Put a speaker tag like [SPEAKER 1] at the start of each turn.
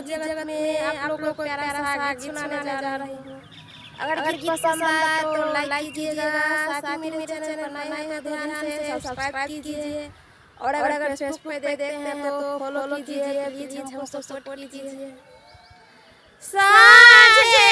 [SPEAKER 1] गीत जगत में आप लोगों को प्यारा सा गीत सुनाने जा रही हूँ। अगर गीत पसंद आए तो लाइक कीजिएगा, साथ ही मेरे चैनल पर नए हैं तो ध्यान से सब्सक्राइब कीजिए और अगर फेसबुक पे देखते हैं तो फॉलो कीजिए। प्लीज हमको सपोर्ट कीजिए। साँझ के